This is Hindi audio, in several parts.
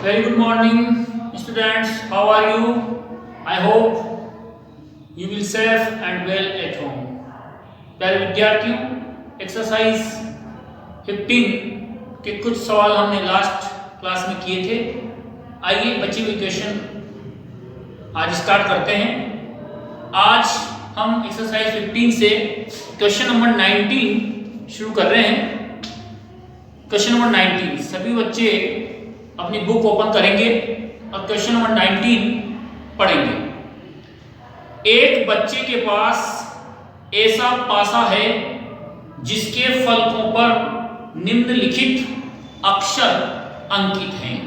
Very good morning, students. How are you? I hope you will safe and well at home. प्यारे विद्यार्थियों, एक्सरसाइज 15 के कुछ सवाल हमने लास्ट क्लास में किए थे। आइए बच्चे हुए क्वेश्चन आज स्टार्ट करते हैं। आज हम एक्सरसाइज 15 से क्वेश्चन नंबर 19 शुरू कर रहे हैं। क्वेश्चन नंबर 19 सभी बच्चे अपनी बुक ओपन करेंगे और क्वेश्चन नंबर 19 पढ़ेंगे। एक बच्चे के पास ऐसा पासा है जिसके फलकों पर निम्नलिखित अक्षर अंकित हैं।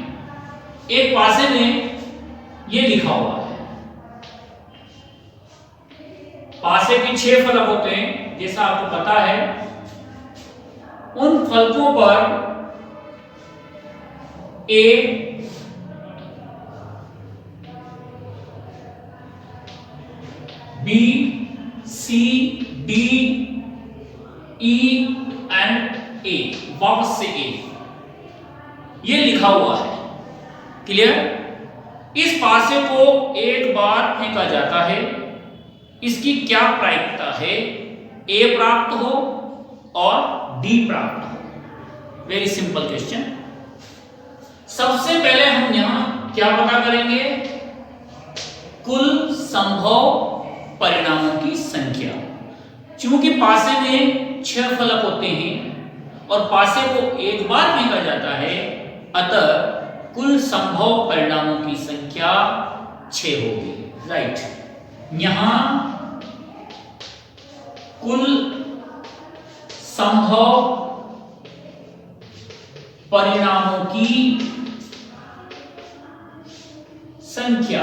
एक पासे में यह लिखा हुआ है। पासे के 6 फलक होते हैं, जैसा आपको पता है। उन फलकों पर A, B, C, D, E and A, वापस से A ये लिखा हुआ है। क्लियर? इस पासे को एक बार फेंका जाता है। इसकी क्या प्रायिकता है? A प्राप्त हो और D प्राप्त हो। Very simple question. सबसे पहले हम यहां क्या पता करेंगे? कुल संभव परिणामों की संख्या। चूंकि पासे में 6 फलक होते हैं और पासे को एक बार फेंका जाता है, अतः कुल संभव परिणामों की संख्या 6 होगी। राइट। यहां कुल संभव परिणामों की संख्या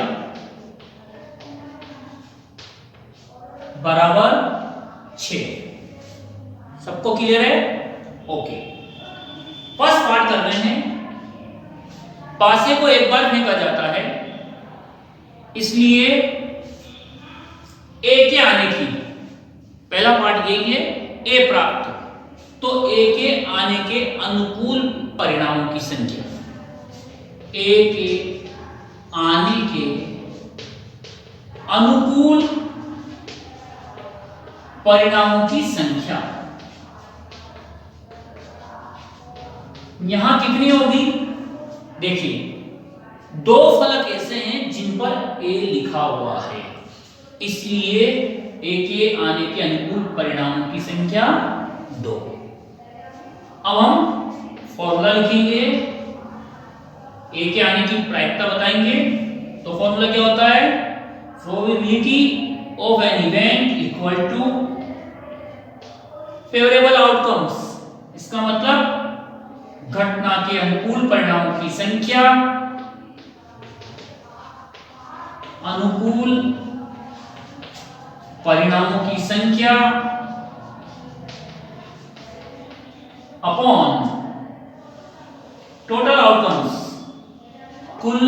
बराबर 6। सबको क्लियर है? ओके। फर्स्ट पार्ट कर रहे हैं। पासे को एक बार फेंका जाता है, इसलिए ए के आने की पहला पार्ट यही है, ए प्राप्त। तो ए के आने के अनुकूल परिणामों की संख्या, ए के आने के अनुकूल परिणामों की संख्या यहां कितनी होगी? देखिए, 2 फलक ऐसे हैं जिन पर ए लिखा हुआ है, इसलिए ए के आने के अनुकूल परिणामों की संख्या 2। अब हम फॉर्मूला लिखेंगे, ए के आने की प्रायिकता बताएंगे। तो फॉर्मूला क्या होता है? Probability of an event equal to favourable outcomes. इसका मतलब घटना के अनुकूल परिणामों की संख्या अनुकूल परिणामों की संख्या अपॉन टोटल आउटकम्स, कुल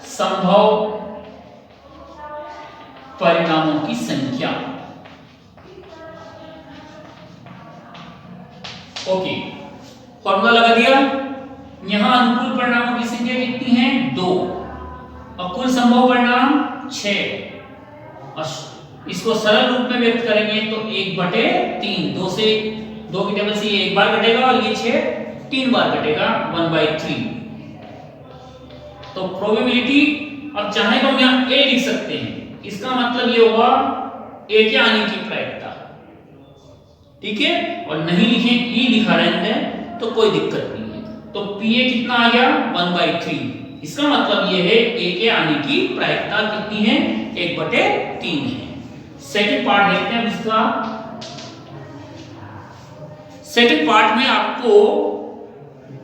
संभव परिणामों की संख्या। ओके, फॉर्मूला लगा दिया। यहां अनुकूल परिणामों की संख्या कितनी है? 2 और कुल संभव परिणाम 6। इसको सरल रूप में व्यक्त करेंगे तो 1/3। 2 से 2 की टेबल से ये एक बार घटेगा और ये 6 3 बार घटेगा, 1/3। तो प्रोबेबिलिटी, अब चाहे तो हम यहां ए लिख सकते हैं। इसका मतलब ये होगा ए के आने की प्रायिकता। ठीक है? और नहीं लिखें, ई लिखा रहने दें तो कोई दिक्कत नहीं है। तो पीए कितना आ गया? 1/3। इसका मतलब ये है ए के आने की प्रायिकता कितनी है? 1/3 है। सेकंड पार्ट देखते हैं इसका। सेकंड पार्ट में आपको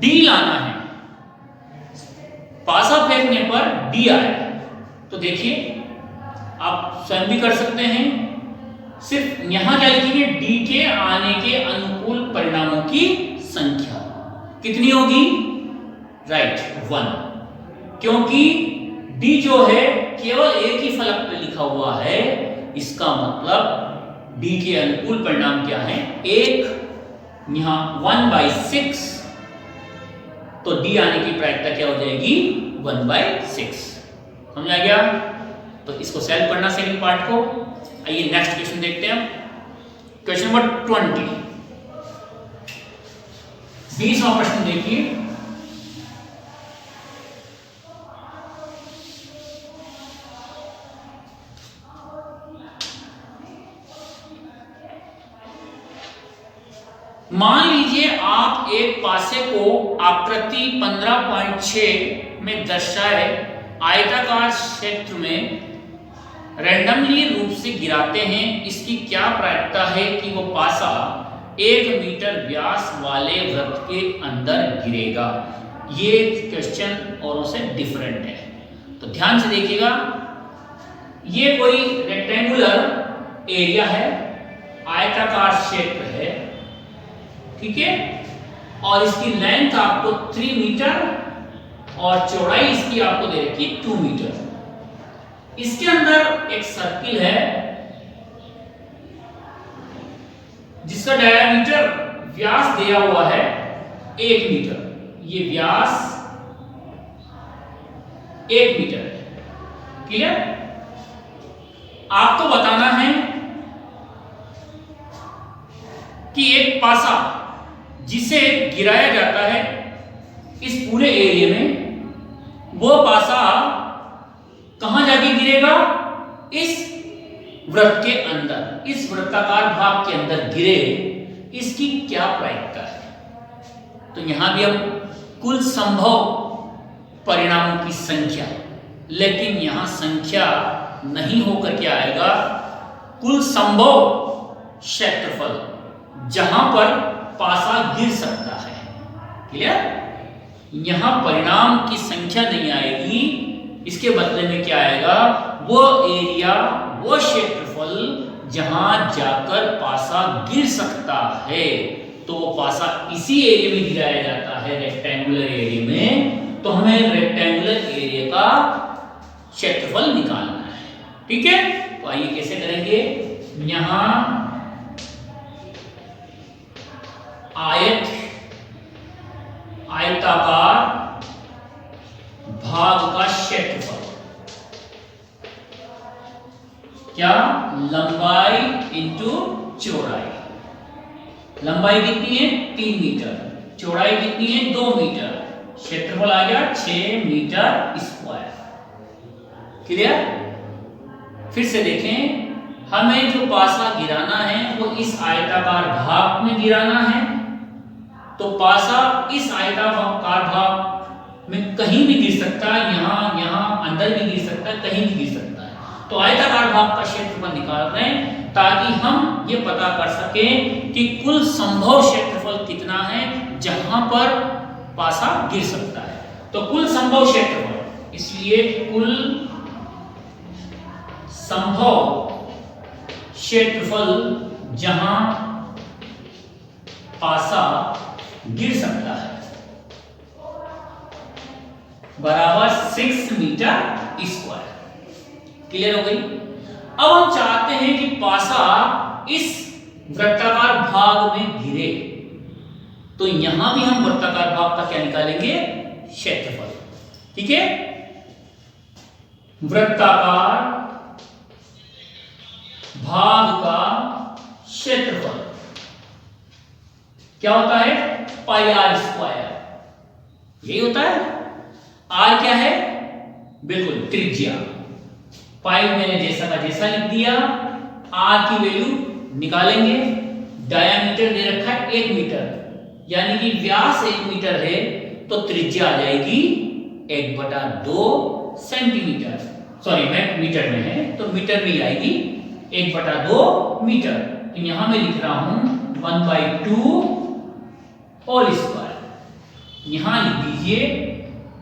डी लाना है। पासा फेंकने पर डी आए तो देखिए, आप स्वयं भी कर सकते हैं। सिर्फ यहां क्या लिखेंगे? डी के आने के अनुकूल परिणामों की संख्या कितनी होगी? राइट, 1। क्योंकि डी जो है केवल एक ही फलक पे लिखा हुआ है, इसका मतलब डी के अनुकूल परिणाम क्या है? 1। यहां 1/6 तो डी आने की प्रायिकता क्या हो जाएगी 1/6। समझ आ गया? तो इसको सॉल्व करना सेकंड पार्ट को। आइए नेक्स्ट क्वेश्चन देखते हैं। क्वेश्चन नंबर 20, 20वां प्रश्न देखिए। मान लीजिए आप एक पासे को आकृति 15.6 में दर्शाए आयताकार क्षेत्र में रैंडमली रूप से गिराते हैं। इसकी क्या प्रायिकता है कि वो पासा 1 मीटर व्यास वाले वृत्त के अंदर गिरेगा? ये क्वेश्चन औरों से डिफरेंट है, तो ध्यान से देखिएगा। ये कोई रेक्टेंगुलर एरिया है, आयताकार क्षेत्र है, ठीक है, और इसकी लेंथ आपको 3 मीटर और चौड़ाई इसकी आपको दे रखी है 2 मीटर। इसके अंदर एक सर्किल है जिसका डायमीटर व्यास दिया हुआ है 1 मीटर। ये व्यास 1 मीटर है। क्लियर? आपको बताना है कि एक पासा जिसे गिराया जाता है इस पूरे एरिया में, वो पासा कहां जाके गिरेगा? इस वृत्त के अंदर, इस वृत्ताकार भाग के अंदर गिरे। इसकी क्या प्रायिकता है? तो यहां भी हम कुल संभव परिणामों की संख्या, लेकिन यहां संख्या नहीं होकर के आएगा, कुल संभव क्षेत्रफल जहां पर पासा गिर सकता है। क्लियर? यहां परिणाम की संख्या नहीं आएगी, इसके बदले में क्या आएगा? वो एरिया, वो क्षेत्रफल जहां जाकर पासा गिर सकता है। तो वो पासा इसी एरिया में गिराया जाता है, रेक्टेंगुलर एरिया में। तो हमें रेक्टेंगुलर एरिया का क्षेत्रफल निकालना है। ठीक है, तो आइए कैसे करेंगे। यहां आयताकार भाग का क्षेत्रफल, क्या? लंबाई इंटू चौड़ाई। लंबाई कितनी है? 3 मीटर। चौड़ाई कितनी है? 2 मीटर। क्षेत्रफल आ गया 6 मीटर स्क्वायर। क्लियर? फिर से देखें, हमें जो पासा गिराना है वो इस आयताकार भाग में गिराना है। तो पासा इस आयताकार भाग में कहीं भी गिर सकता है, यहां अंदर भी गिर सकता है, कहीं भी गिर सकता है। तो आयताकार भाग का क्षेत्रफल निकाल रहे हैं ताकि हम ये पता कर सकें कि कुल संभव क्षेत्रफल कितना है जहां पर पासा गिर सकता है। तो कुल संभव क्षेत्रफल, इसलिए कुल संभव क्षेत्रफल जहां पासा गिर सकता है बराबर 6 मीटर स्क्वायर। क्लियर हो गई? अब हम चाहते हैं कि पासा इस वृत्ताकार भाग में गिरे, तो यहां भी हम वृत्ताकार भाग का क्या निकालेंगे? क्षेत्रफल। ठीक है, वृत्ताकार भाग का क्षेत्रफल क्या होता है? पाई आर स्क्वायर। यही होता है। आर क्या है? बिल्कुल त्रिज्या। पाई मैंने जैसा का जैसा लिख दिया। आर की वैल्यू निकालेंगे। डायामीटर दे रखा है 1 मीटर, यानी कि व्यास 1 मीटर है, तो त्रिज्या आ जाएगी 1/2 सेंटीमीटर। सॉरी, मैं मीटर में है तो मीटर में ही आएगी 1/2 मीटर। तो यहां मैं लिख रहा हूं 1/2 होल स्क्वायर। यहां लिख दीजिए,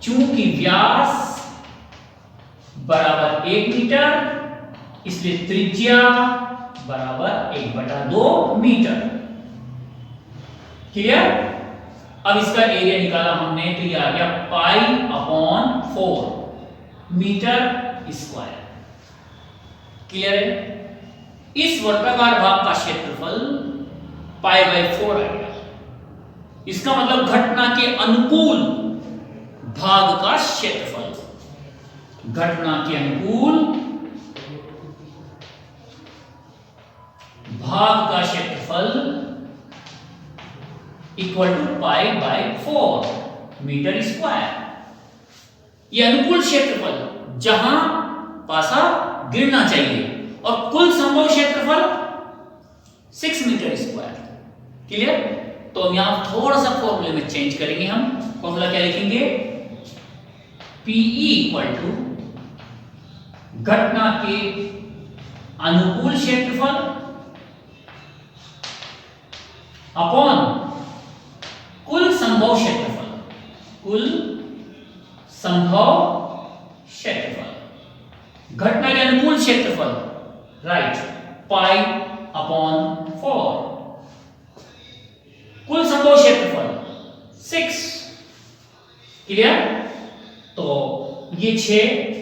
चूंकि व्यास बराबर 1 मीटर, इसलिए त्रिज्या बराबर 1/2 मीटर। क्लियर? अब इसका एरिया निकाला हमने, तो ये आ गया π/4 मीटर स्क्वायर। क्लियर है? इस वर्गाकार भाग का क्षेत्रफल π/4 आ गया। इसका मतलब घटना के अनुकूल भाग का क्षेत्रफल, घटना के अनुकूल भाग का क्षेत्रफल equal to pi by 4 metre square. ये अनुकूल क्षेत्रफल जहां पासा गिरना चाहिए, और कुल संभव क्षेत्रफल 6 मीटर स्क्वायर। क्लियर? तो यहां थोड़ा सा फॉर्मूले में चेंज करेंगे। हम फॉर्मूला क्या लिखेंगे? PE इक्वल टू घटना के अनुकूल क्षेत्रफल अपॉन कुल संभव क्षेत्रफल, कुल संभव क्षेत्रफल। घटना के अनुकूल क्षेत्रफल राइट पाई अपॉन 4, कुल संभव क्षेत्रफल 6। क्लियर? तो ये 6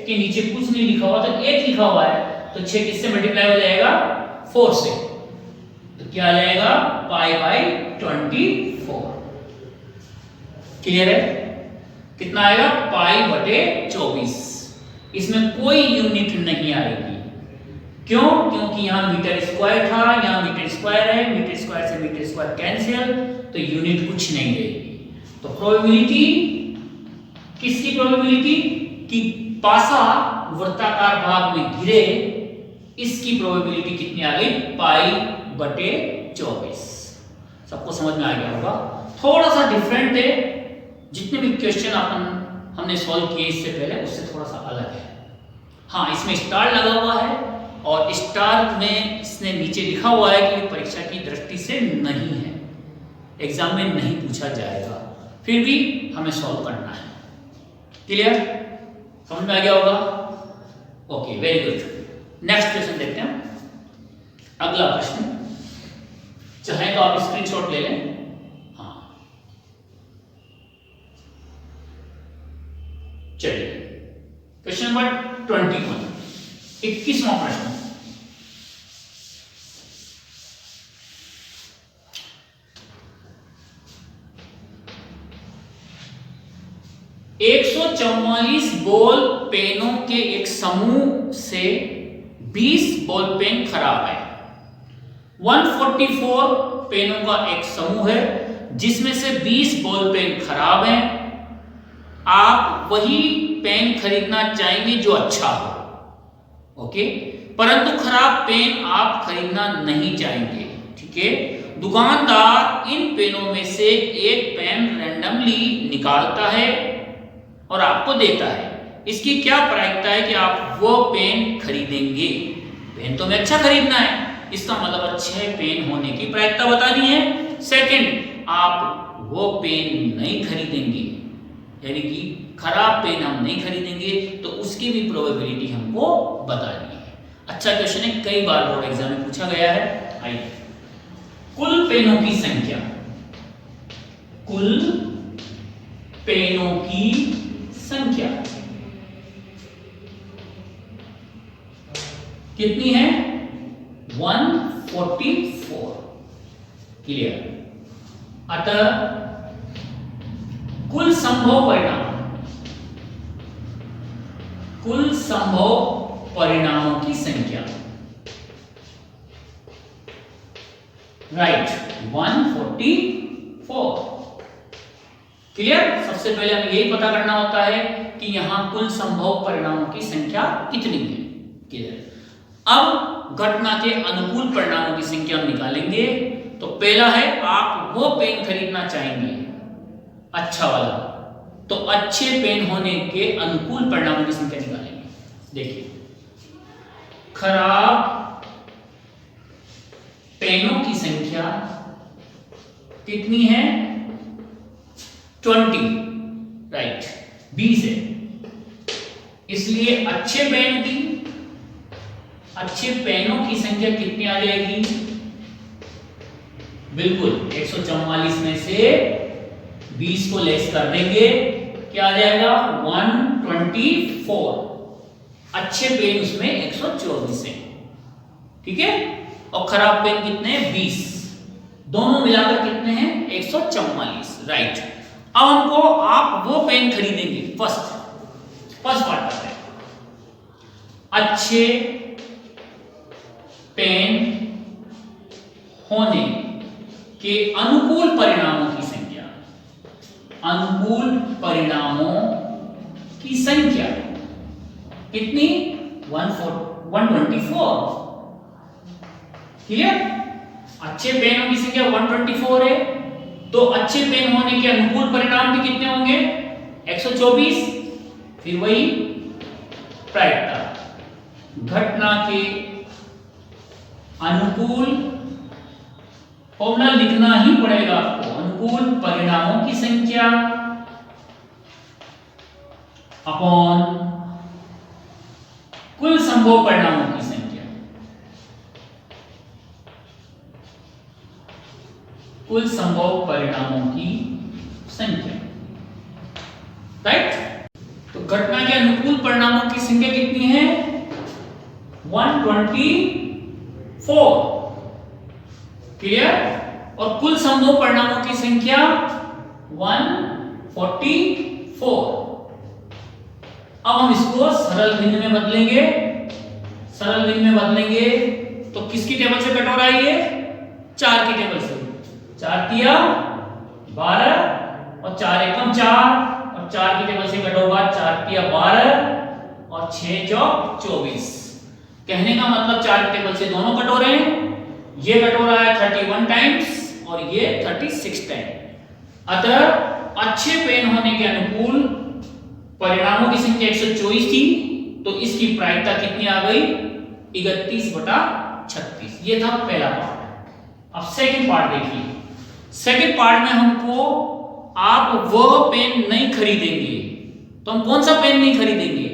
के नीचे कुछ नहीं लिखा हुआ, तो 8 लिखा हुआ है, तो 6 किससे मल्टीप्लाई हो जाएगा? 4 से। तो क्या आ जाएगा? Pi by 24। क्लियर है? कितना आएगा? पाई बटे 24। इसमें कोई यूनिट नहीं आएगी। क्यों? क्योंकि यहां मीटर स्क्वायर था, यहां मीटर स्क्वायर है, मीटर स्क्वायर से मीटर स्क्वायर कैंसिल, तो यूनिट कुछ नहीं रहेगी। तो प्रोबेबिलिटी, किसकी प्रोबेबिलिटी? कि पासा वृत्ताकार भाग में गिरे, इसकी प्रोबेबिलिटी कितनी आ गई? पाई बटे 24। सबको समझ में आ गया होगा? थोड़ा सा डिफरेंट है, जितने भी क्वेश्चन हमने सॉल्व किए इससे पहले उससे थोड़ा सा अलग है। हाँ, इसमें स्टार लगा हुआ है, और स्टार में इसने नीचे लिखा हुआ है कि परीक्षा की दृष्टि से नहीं है, एग्जाम में नहीं पूछा जाएगा, फिर भी हमें सॉल्व करना है। क्लियर? समझ में आ गया होगा? Okay, very good. Next question देखते हैं। अगला प्रश्न, चाहे तो आप स्क्रीनशॉट ले लें। हाँ, चलिए क्वेश्चन नंबर 21, 21वां प्रश्न। एक 144 बॉल पेनों के एक समूह से 20 बॉल पेन खराब है। 144 पेनों का एक समूह है जिसमें से 20 बॉल पेन खराब हैं। आप वही पेन खरीदना चाहेंगे जो अच्छा हो, ओके, परंतु खराब पेन आप खरीदना नहीं चाहेंगे। ठीक है? दुकानदार इन पेनों में से एक पेन रैंडमली निकालता है और आपको देता है। इसकी क्या प्रायिकता है कि आप वो पेन खरीदेंगे? पेन तो हमें अच्छा खरीदना है, इसका मतलब अच्छे पेन होने की प्रायिकता बतानी है। सेकंड, आप वो पेन नहीं खरीदेंगे, यानी कि खराब पेन हम नहीं खरीदेंगे, तो उसकी भी प्रोबेबिलिटी हमको बतानी है। अच्छा क्वेश्चन है, कई बार बोर्ड एग्जाम में पूछा गया है। आइए, कुल पेनों की संख्या, कुल पेनों की संख्या कितनी है? 144। क्लियर? अतः कुल संभव परिणाम, कुल संभव परिणामों की संख्या राइट 144। क्लियर? सबसे पहले हमें यही पता करना होता है कि यहां कुल संभव परिणामों की संख्या कितनी है। क्लियर? अब घटना के अनुकूल परिणामों की संख्या हम निकालेंगे। तो पहला है, आप वो पेन खरीदना चाहेंगे अच्छा वाला, तो अच्छे पेन होने के अनुकूल परिणामों की संख्या निकालेंगे। देखिए, खराब पेनों की संख्या कितनी है? 20, राइट, 20 है। इसलिए अच्छे पेन की, अच्छे पेनों की संख्या कितनी आ जाएगी? बिल्कुल 144 में से 20 को लेस कर देंगे, क्या आ जाएगा? 124। अच्छे पेन उसमें 124 है। ठीक है? और खराब पेन कितने हैं? 20। दोनों मिलाकर कितने हैं? 144। राइट। अब हमको आप वो पेन खरीदेंगे, फर्स्ट पार्ट करते हैं। अच्छे पेन होने के अनुकूल परिणामों की संख्या, अनुकूल परिणामों की संख्या कितनी? 124। क्लियर? अच्छे पेनों की संख्या 124 है, तो अच्छे पेन होने के अनुकूल परिणाम भी कितने होंगे? 124। फिर वही प्रायिकता, घटना के अनुकूल, फॉर्मूला लिखना ही पड़ेगा आपको, अनुकूल परिणामों की संख्या अपॉन कुल संभव परिणामों की संख्या, कुल संभव परिणामों की संख्या। राइट? तो घटना के अनुकूल परिणामों की संख्या कितनी है? 124। क्लियर? और कुल संभव परिणामों की संख्या 144। अब हम इसको सरल भिन्न में बदलेंगे। सरल भिन्न में बदलेंगे तो किसकी टेबल से कटोरा है ये? 4 की टेबल से। 4 तिया 12 और 4 एकम 4 और 4 की टेबल से कटोगा 4 तिया 12 और 6 चौक 24। कहने का मतलब 4 की टेबल से दोनों कटोरे हैं। ये कटोरा है 31 टाइम्स और ये 36 टाइम। अतः अच्छे पेन होने के अनुकूल परिणामों की संख्या 124 थी, तो इसकी प्रायिकता कितनी आ गई? 31/36। ये था पहला पार्ट। अब सेकंड पार्ट देखिए। सेकंड पार्ट में हमको आप वह पेन नहीं खरीदेंगे, तो हम कौन सा पेन नहीं खरीदेंगे?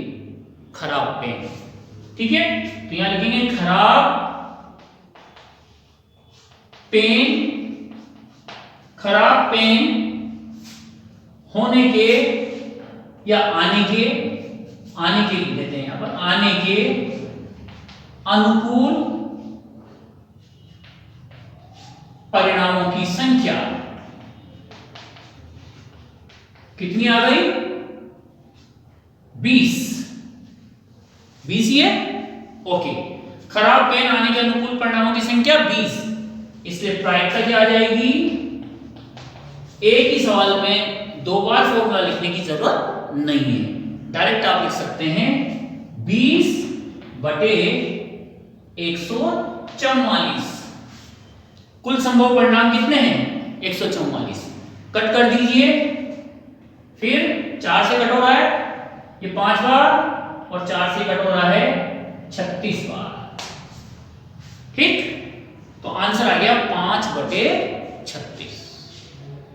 खराब पेन। ठीक है? तो यहां लिखेंगे खराब पेन, खराब पेन होने के या आने के लिख देते हैं यहां पर, आने के अनुकूल परिणामों की संख्या कितनी आ गई? 20। 20 ही है? ओके। खराब पेन आने के अनुकूल परिणामों की संख्या 20, इसलिए प्रायिकता क्या आ जाएगी? एक ही सवाल में 2 बार फॉर्मूला लिखने की जरूरत नहीं है, डायरेक्ट आप लिख सकते हैं 20/144। कुल संभव परिणाम कितने हैं? 144। कट कर दीजिए। फिर 4 से कट हो रहा है ये 5 बार और 4 से कट हो रहा है 36 बार। ठीक? तो आंसर आ गया 5/36।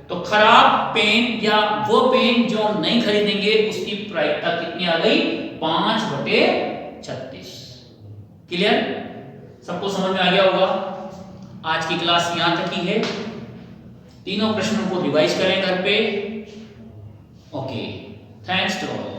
तो खराब पेन या वो पेन जो हम नहीं खरीदेंगे उसकी प्रायिकता कितनी आ गई? 5/36। क्लियर? सबको समझ में आ गया होगा। आज की क्लास यहां तक ही है। तीनों प्रश्नों को रिवाइज करें घर पे। Okay, thanks to all.